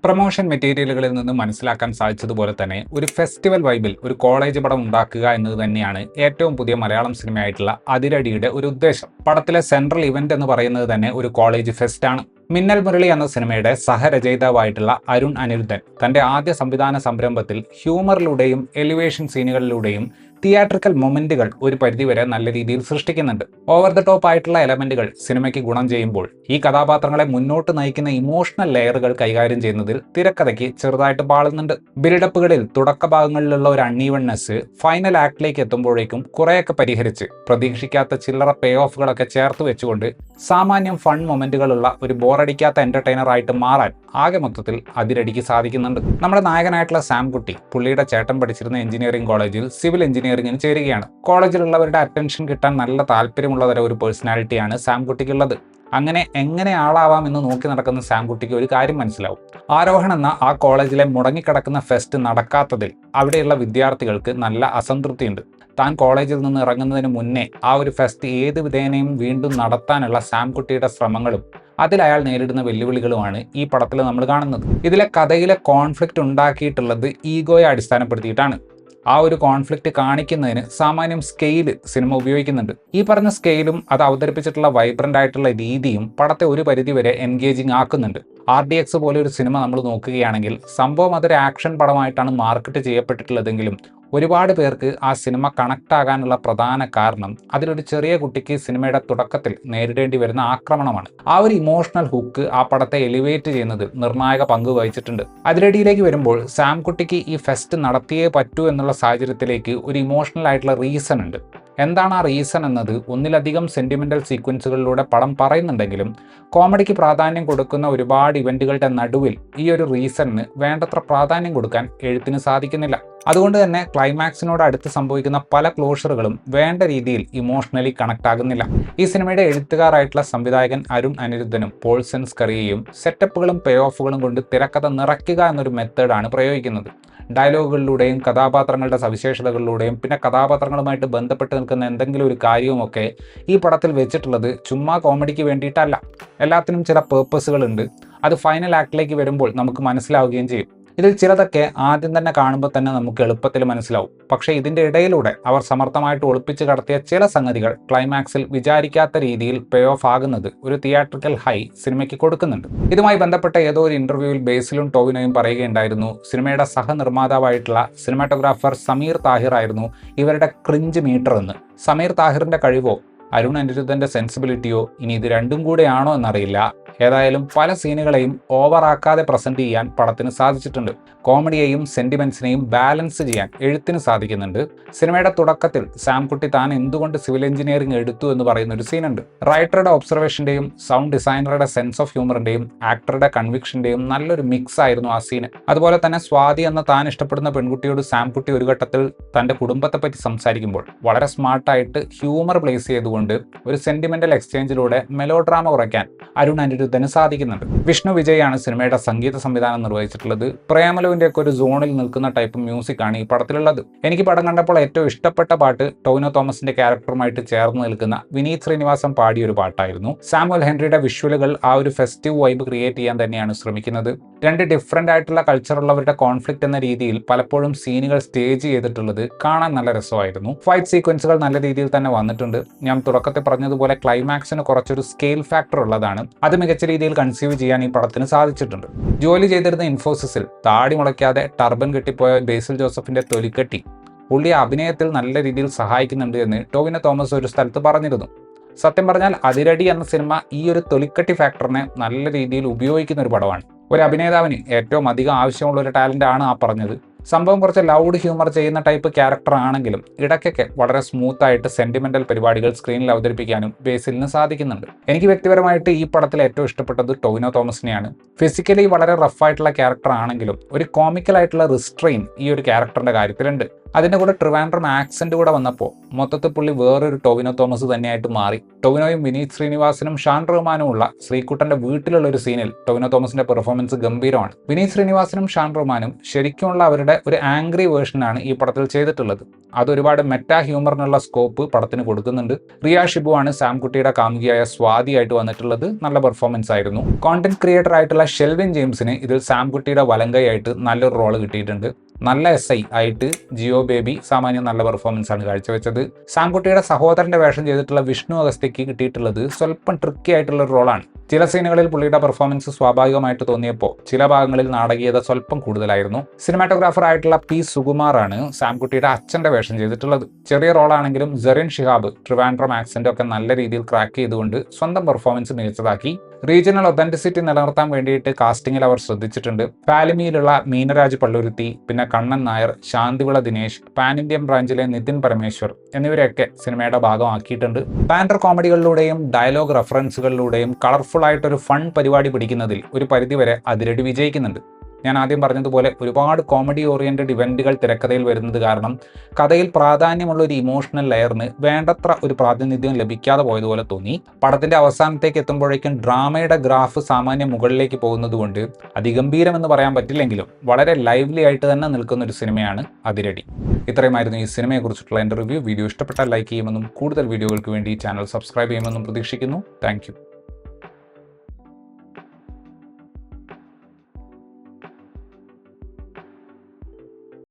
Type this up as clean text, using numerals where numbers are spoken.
Promotion മെറ്റീരിയലുകളിൽ നിന്ന് മനസ്സിലാക്കാൻ സാധിച്ചതുപോലെ തന്നെ ഒരു ഫെസ്റ്റിവൽ വൈബിൽ ഒരു കോളേജ് പടം ഉണ്ടാക്കുക എന്നത് തന്നെയാണ് ഏറ്റവും പുതിയ മലയാളം സിനിമയായിട്ടുള്ള അതിരടിയുടെ ഒരു ഉദ്ദേശം. പടത്തിലെ സെൻട്രൽ ഇവന്റ് എന്ന് പറയുന്നത് തന്നെ ഒരു കോളേജ് ഫെസ്റ്റ് ആണ്. മിന്നൽ മുരളി എന്ന സിനിമയുടെ സഹരചയിതാവായിട്ടുള്ള അരുൺ അനിരുദ്ധൻ തന്റെ ആദ്യ സംവിധാന സംരംഭത്തിൽ ഹ്യൂമറിലൂടെയും എലിവേഷൻ സീനുകളിലൂടെയും തിയേറ്ററിക്കൽ മൊമെന്റുകൾ ഒരു പരിധിവരെ നല്ല രീതിയിൽ സൃഷ്ടിക്കുന്നുണ്ട്. ഓവർ ദ ടോപ്പ് ആയിട്ടുള്ള എലമെന്റുകൾ സിനിമയ്ക്ക് ഗുണം ചെയ്യുമ്പോൾ ഈ കഥാപാത്രങ്ങളെ മുന്നോട്ട് നയിക്കുന്ന ഇമോഷണൽ ലെയറുകൾ കൈകാര്യം ചെയ്യുന്നതിൽ തിരക്കഥയ്ക്ക് ചെറുതായിട്ട് പാളുന്നുണ്ട്. ബിൽഡപ്പുകളിൽ തുടക്ക ഭാഗങ്ങളിലുള്ള ഒരു അൺഈവൺനെസ് ഫൈനൽ ആക്ടിലേക്ക് എത്തുമ്പോഴേക്കും കുറേയൊക്കെ പരിഹരിച്ച് പ്രതീക്ഷിക്കാത്ത ചില്ലറ പേ ഓഫുകളൊക്കെ ചേർത്ത് വെച്ചുകൊണ്ട് സാമാന്യം ഫൺ മൊമെന്റുകളുള്ള ഒരു ബോറടിക്കാത്ത എന്റർടൈനർ ആയിട്ട് മാറാൻ ആകെ മൊത്തത്തിൽ അതിരടിക്ക് സാധിക്കുന്നുണ്ട്. നമ്മുടെ നായകനായിട്ടുള്ള സാം കുട്ടി പുള്ളിയുടെ ചേട്ടൻ പഠിച്ചിരുന്ന എഞ്ചിനീയറിംഗ് കോളേജിൽ സിവിൽ എഞ്ചിനീയറിംഗിന് ചേരുകയാണ്. കോളേജിലുള്ളവരുടെ അറ്റൻഷൻ കിട്ടാൻ നല്ല താല്പര്യമുള്ള തരം ഒരു പേഴ്സണാലിറ്റിയാണ് സാം കുട്ടിക്കുള്ളത്. അങ്ങനെ എങ്ങനെ ആളാവാം എന്ന് നോക്കി നടക്കുന്ന സാം കുട്ടിക്ക് ഒരു കാര്യം മനസ്സിലാവും. ആരോഹൺ എന്ന ആ കോളേജിലെ മുടങ്ങിക്കിടക്കുന്ന ഫെസ്റ്റ് നടക്കാത്തതിൽ അവിടെയുള്ള വിദ്യാർത്ഥികൾക്ക് നല്ല അസംതൃപ്തിയുണ്ട്. താൻ കോളേജിൽ നിന്ന് ഇറങ്ങുന്നതിന് മുന്നേ ആ ഒരു ഫെസ്റ്റ് ഏത് വിധേനയും വീണ്ടും നടത്താനുള്ള സാം കുട്ടിയുടെ ശ്രമങ്ങളും അതിൽ അയാൾ നേരിടുന്ന വെല്ലുവിളികളുമാണ് ഈ പടത്തിൽ നമ്മൾ കാണുന്നത്. ഇതിലെ കഥയിലെ കോൺഫ്ലിക്റ്റ് ഉണ്ടാക്കിയിട്ടുള്ളത് ഈഗോയെ അടിസ്ഥാനപ്പെടുത്തിയിട്ടാണ്. ആ ഒരു കോൺഫ്ലിക്റ്റ് കാണിക്കുന്നതിന് സാമാന്യം സ്കെയിൽ സിനിമ ഉപയോഗിക്കുന്നുണ്ട്. ഈ പറഞ്ഞ സ്കെയിലും അത് അവതരിപ്പിച്ചിട്ടുള്ള വൈബ്രന്റ് ആയിട്ടുള്ള രീതിയും പടത്തെ ഒരു പരിധിവരെ എൻഗേജിങ് ആക്കുന്നുണ്ട്. RDX പോലെ ഒരു സിനിമ നമ്മൾ നോക്കുകയാണെങ്കിൽ സംഭവം അതൊരു ആക്ഷൻ പടമായിട്ടാണ് മാർക്കറ്റ് ചെയ്യപ്പെട്ടിട്ടുള്ളതെങ്കിലും ഒരുപാട് പേർക്ക് ആ സിനിമ കണക്ട് ആകാനുള്ള പ്രധാന കാരണം അതിലൊരു ചെറിയ കുട്ടിക്ക് സിനിമയുടെ തുടക്കത്തിൽ നേരിടേണ്ടി വരുന്ന ആക്രമണമാണ്. ആ ഒരു ഇമോഷണൽ ഹുക്ക് ആ പടത്തെ എലിവേറ്റ് ചെയ്യുന്നത് നിർണായക പങ്ക് വഹിച്ചിട്ടുണ്ട്. അതിരടിയിലേക്ക് വരുമ്പോൾ സാം കുട്ടിക്ക് ഈ ഫെസ്റ്റ് നടത്തിയേ പറ്റൂ എന്നുള്ള സാഹചര്യത്തിലേക്ക് ഒരു ഇമോഷണൽ ആയിട്ടുള്ള റീസൺ ഉണ്ട്. എന്താണ് ആ റീസൺ എന്നത് ഒന്നിലധികം സെന്റിമെന്റൽ സീക്വൻസുകളിലൂടെ പടം പറയുന്നുണ്ടെങ്കിലും കോമഡിക്ക് പ്രാധാന്യം കൊടുക്കുന്ന ഒരുപാട് ഇവന്റുകളുടെ നടുവിൽ ഈ ഒരു റീസണിന് വേണ്ടത്ര പ്രാധാന്യം കൊടുക്കാൻ എഴുത്തിന് സാധിക്കുന്നില്ല. അതുകൊണ്ട് തന്നെ ക്ലൈമാക്സിനോട് അടുത്ത് സംഭവിക്കുന്ന പല ക്ലോഷറുകളും വേണ്ട രീതിയിൽ ഇമോഷണലി കണക്ട് ആകുന്നില്ല. ഈ സിനിമയുടെ എഴുത്തുകാരായിട്ടുള്ള സംവിധായകൻ അരുൺ അനിരുദ്ധനും പോൾ സെൻസ്കറിയയും സെറ്റപ്പുകളും പേ ഓഫുകളും കൊണ്ട് തിരക്കഥ നിറയ്ക്കുക എന്നൊരു മെത്തേഡാണ് പ്രയോഗിക്കുന്നത്. ഡയലോഗുകളിലൂടെയും കഥാപാത്രങ്ങളുടെ സവിശേഷതകളിലൂടെയും പിന്നെ കഥാപാത്രങ്ങളുമായിട്ട് ബന്ധപ്പെട്ട് നിൽക്കുന്ന എന്തെങ്കിലും ഒരു കാര്യവുമൊക്കെ ഈ പടത്തിൽ വെച്ചിട്ടുള്ളത് ചുമ്മാ കോമഡിക്ക് വേണ്ടിയിട്ടല്ല. എല്ലാത്തിനും ചില പേർപ്പസുകളുണ്ട്. അത് ഫൈനൽ ആക്ടിലേക്ക് വരുമ്പോൾ നമുക്ക് മനസ്സിലാവുകയും ചെയ്യും. ഇതിൽ ചിലതൊക്കെ ആദ്യം തന്നെ കാണുമ്പോൾ തന്നെ നമുക്ക് എളുപ്പത്തിൽ മനസ്സിലാവും. പക്ഷേ ഇതിൻ്റെ ഇടയിലൂടെ അവർ സമർത്ഥമായിട്ട് ഒളിപ്പിച്ച് കടത്തിയ ചില സംഗതികൾ ക്ലൈമാക്സിൽ വിചാരിക്കാത്ത രീതിയിൽ പേ ഓഫ് ആകുന്നത് ഒരു തിയേറ്ററിക്കൽ ഹൈ സിനിമയ്ക്ക് കൊടുക്കുന്നുണ്ട്. ഇതുമായി ബന്ധപ്പെട്ട ഏതോ ഒരു ഇന്റർവ്യൂവിൽ ബേസിലും ടോവിനോയും പറയുകയുണ്ടായിരുന്നു, സിനിമയുടെ സഹനിർമ്മാതാവായിട്ടുള്ള സിനിമാറ്റോഗ്രാഫർ സമീർ താഹിർ ആയിരുന്നു ഇവരുടെ ക്രിഞ്ച് മീറ്റർ എന്ന്. സമീർ താഹിറിന്റെ കഴിവോ അരുൺ അനിരുദ്ധന്റെ സെൻസിബിലിറ്റിയോ ഇനി ഇത് രണ്ടും കൂടെയാണോ എന്നറിയില്ല. ഏതായാലും പല സീനുകളെയും ഓവറാക്കാതെ പ്രസന്റ് ചെയ്യാൻ പടത്തിന് സാധിച്ചിട്ടുണ്ട്. കോമഡിയെയും സെന്റിമെന്റ്സിനെയും ബാലൻസ് ചെയ്യാൻ എഴുത്തിന് സാധിക്കുന്നുണ്ട്. സിനിമയുടെ തുടക്കത്തിൽ സാം കുട്ടി താൻ എന്തുകൊണ്ട് സിവിൽ എഞ്ചിനീയറിംഗ് എടുത്തു എന്ന് പറയുന്ന ഒരു സീനുണ്ട്. റൈറ്ററുടെ ഒബ്സർവേഷന്റെയും സൗണ്ട് ഡിസൈനറുടെ സെൻസ് ഓഫ് ഹ്യൂമറിന്റെയും ആക്ടറുടെ കൺവിക്ഷന്റെയും നല്ലൊരു മിക്സ് ആയിരുന്നു ആ സീന്. അതുപോലെ തന്നെ സ്വാതി എന്ന താൻ ഇഷ്ടപ്പെടുന്ന പെൺകുട്ടിയോട് സാം കുട്ടി ഒരു ഘട്ടത്തിൽ തന്റെ കുടുംബത്തെ പറ്റി സംസാരിക്കുമ്പോൾ വളരെ സ്മാർട്ടായിട്ട് ഹ്യൂമർ പ്ലേസ് ചെയ്തുകൊണ്ട് ഒരു സെന്റിമെന്റൽ എക്സ്ചേഞ്ചിലൂടെ മെലോഡ്രാമ കുറയ്ക്കാൻ അരുൺ അനിരുദ്ധന് സാധിക്കുന്നുണ്ട്. വിഷ്ണു വിജയാണ് സിനിമയുടെ സംഗീത സംവിധാനം നിർവഹിച്ചിട്ടുള്ളത്. പ്രേമലുവിന്റെ ഒക്കെ ഒരു സോണിൽ നിൽക്കുന്ന ടൈപ്പ് മ്യൂസിക് ആണ് ഈ പടത്തിലുള്ളത്. എനിക്ക് പടം കണ്ടപ്പോൾ ഏറ്റവും ഇഷ്ടപ്പെട്ട പാട്ട് ടോവിനോ തോമസിന്റെ ക്യാരക്ടറുമായിട്ട് ചേർന്ന് നിൽക്കുന്ന വിനീത് ശ്രീനിവാസൻ പാടിയ ഒരു പാട്ടായിരുന്നു. സാമുവൽ ഹെൻറിയുടെ വിഷ്വലുകൾ ആ ഒരു ഫെസ്റ്റീവ് വൈബ് ക്രിയേറ്റ് ചെയ്യാൻ തന്നെയാണ് ശ്രമിക്കുന്നത്. രണ്ട് ഡിഫറെന്റ് ആയിട്ടുള്ള കൾച്ചറുള്ളവരുടെ കോൺഫ്ലിക്റ്റ് എന്ന രീതിയിൽ പലപ്പോഴും സീനുകൾ സ്റ്റേജ് ചെയ്തിട്ടുള്ളത് കാണാൻ നല്ല രസമായിരുന്നു. ഫൈറ്റ് സീക്വൻസുകൾ നല്ല രീതിയിൽ തന്നെ വന്നിട്ടുണ്ട്. ഞാൻ തുടക്കത്തിൽ പറഞ്ഞതുപോലെ ക്ലൈമാക്സിന് കുറച്ചൊരു സ്കെയിൽ ഫാക്ടർ ഉള്ളതാണ്. അത് മികച്ച രീതിയിൽ കൺസീവ് ചെയ്യാൻ ഈ പടത്തിന് സാധിച്ചിട്ടുണ്ട്. ജോലി ചെയ്തിരുന്ന ഇൻഫോസിസിൽ താടി മുളയ്ക്കാതെ ടർബൻ കെട്ടിപ്പോയ ബേസിൽ ജോസഫിന്റെ തൊലിക്കെട്ടി പുള്ളി അഭിനയത്തിൽ നല്ല രീതിയിൽ സഹായിക്കുന്നുണ്ട് എന്ന് ടോവിനോ തോമസ് ഒരു സ്ഥലത്ത് പറഞ്ഞിരുന്നു. സത്യം പറഞ്ഞാൽ അതിരടി എന്ന സിനിമ ഈ ഒരു തൊലിക്കെട്ടി ഫാക്ടറിനെ നല്ല രീതിയിൽ ഉപയോഗിക്കുന്ന ഒരു പടമാണ്. ഒരു അഭിനേതാവിന് ഏറ്റവും അധികം ആവശ്യമുള്ള ഒരു ടാലന്റ് ആണ് ആ പറഞ്ഞത്. സംഭവം കുറച്ച് ലൗഡ് ഹ്യൂമർ ചെയ്യുന്ന ടൈപ്പ് ക്യാരക്ടർ ആണെങ്കിലും ഇടയ്ക്കൊക്കെ വളരെ സ്മൂത്ത് ആയിട്ട് സെന്റിമെന്റൽ പരിപാടികൾ സ്ക്രീനിൽ അവതരിപ്പിക്കാനും ബേസിലിന് സാധിക്കുന്നുണ്ട്. എനിക്ക് വ്യക്തിപരമായിട്ട് ഈ പടത്തിൽ ഏറ്റവും ഇഷ്ടപ്പെട്ടത് ടോവിനോ തോമസിനെയാണ്. ഫിസിക്കലി വളരെ റഫ് ആയിട്ടുള്ള ക്യാരക്ടർ ആണെങ്കിലും ഒരു കോമിക്കൽ ആയിട്ടുള്ള റിസ്ട്രെയിൻ ഈ ഒരു ക്യാരക്ടറിന്റെ കാര്യത്തിലുണ്ട്. അതിൻ്റെ കൂടെ ട്രിവാൻഡ്രം ആക്സെന്റ് കൂടെ വന്നപ്പോൾ മൊത്തത്തിൽ പുള്ളി വേറൊരു ടൊവിനോ തോമസ് തന്നെയായിട്ട് മാറി. ടൊവിനോയും വിനീത് ശ്രീനിവാസനും ഷാൻ റഹ്മാനും ഉള്ള ശ്രീകുട്ടന്റെ വീട്ടിലുള്ള ഒരു സീനിൽ ടൊവിനോ തോമസിന്റെ പെർഫോമൻസ് ഗംഭീരമാണ്. വിനീത് ശ്രീനിവാസനും ഷാൻ റഹ്മാനും ശരിക്കുമുള്ള അവരുടെ ഒരു ആംഗ്രി വേർഷനാണ് ഈ പടത്തിൽ ചെയ്തിട്ടുള്ളത്. അതൊരുപാട് മെറ്റാ ഹ്യൂമറിനുള്ള സ്കോപ്പ് പടത്തിന് കൊടുക്കുന്നുണ്ട്. റിയ ഷിബു ആണ് സാംകുട്ടിയുടെ കാമുകിയായ സ്വാതിയായിട്ട് വന്നിട്ടുള്ളത്. നല്ല പെർഫോമൻസ് ആയിരുന്നു. കോണ്ടന്റ് ക്രിയേറ്റർ ആയിട്ടുള്ള ഷെൽവിൻ ജെയിംസിന് ഇതിൽ സാംകുട്ടിയുടെ വലങ്കയായിട്ട് നല്ലൊരു റോള് കിട്ടിയിട്ടുണ്ട്. നല്ല SI ആയിട്ട് ജിയോ ബേബി സാമാന്യം നല്ല പെർഫോമൻസ് ആണ് കാഴ്ചവെച്ചത്. സാംകുട്ടിയുടെ സഹോദരന്റെ വേഷം ചെയ്തിട്ടുള്ള വിഷ്ണു അഗസ്ത്യക്ക് കിട്ടിയിട്ടുള്ളത് സ്വല്പം ട്രിക്കി ആയിട്ടുള്ള ഒരു റോളാണ്. ചില സീനുകളിൽ പുള്ളിയുടെ പെർഫോമൻസ് സ്വാഭാവികമായിട്ട് തോന്നിയപ്പോൾ ചില ഭാഗങ്ങളിൽ നാടകീയത സ്വല്പം കൂടുതലായിരുന്നു. സിനിമാറ്റോഗ്രാഫർ ആയിട്ടുള്ള P. സുകുമാറാണ് സാംകുട്ടിയുടെ അച്ഛന്റെ വേഷം ചെയ്തിട്ടുള്ളത്. ചെറിയ റോളാണെങ്കിലും സെറിൻ ഷിഹാബ് ട്രിവാൻഡ്രം ആക്സെന്റ് ഒക്കെ നല്ല രീതിയിൽ ക്രാക്ക് ചെയ്തുകൊണ്ട് സ്വന്തം പെർഫോമൻസ് മികച്ചതാക്കി. റീജിയണൽ ഒതന്റിസിറ്റി നിലനിർത്താൻ വേണ്ടിയിട്ട് കാസ്റ്റിംഗിൽ അവർ ശ്രദ്ധിച്ചിട്ടുണ്ട്. ഫാലിമിയിലുള്ള മീനരാജ് പള്ളുരുത്തി, പിന്നെ കണ്ണൻ നായർ, ശാന്തിവിള ദിനേശ്, പാൻ ഇന്ത്യൻ ബ്രാഞ്ചിലെ നിതിൻ പരമേശ്വർ എന്നിവരെയൊക്കെ സിനിമയുടെ ഭാഗമാക്കിയിട്ടുണ്ട്. പാൻഡർ കോമഡികളിലൂടെയും ഡയലോഗ് റെഫറൻസുകളിലൂടെയും കളർഫുൾ ആയിട്ടൊരു ഫൺ പരിപാടി പിടിക്കുന്നതിൽ ഒരു പരിധിവരെ അതിരടി വിജയിക്കുന്നുണ്ട്. ഞാൻ ആദ്യം പറഞ്ഞതുപോലെ ഒരുപാട് കോമഡി ഓറിയന്റഡ് ഇവന്റുകൾ തിരക്കഥയിൽ വരുന്നത് കാരണം കഥയിൽ പ്രാധാന്യമുള്ള ഒരു ഇമോഷണൽ ലെയറിന് വേണ്ടത്ര ഒരു പ്രാതിനിധ്യം ലഭിക്കാതെ പോയതുപോലെ തോന്നി. പടത്തിന്റെ അവസാനത്തേക്ക് എത്തുമ്പോഴേക്കും ഡ്രാമയുടെ ഗ്രാഫ് സാമാന്യം മുകളിലേക്ക് പോകുന്നതുകൊണ്ട് അതിഗംഭീരമെന്ന് പറയാൻ പറ്റില്ലെങ്കിലും വളരെ ലൈവ്ലി ആയിട്ട് തന്നെ നിൽക്കുന്ന ഒരു സിനിമയാണ് അതിരടി. ഇത്രയുമായിരുന്നു ഈ സിനിമയെക്കുറിച്ചിട്ടുള്ള എൻ്റെ റിവ്യൂ. വീഡിയോ ഇഷ്ടപ്പെട്ടാൽ ലൈക്ക് ചെയ്യുമെന്നും കൂടുതൽ വീഡിയോകൾക്ക് വേണ്ടി ചാനൽ സബ്സ്ക്രൈബ് ചെയ്യുമെന്നും പ്രതീക്ഷിക്കുന്നു. താങ്ക്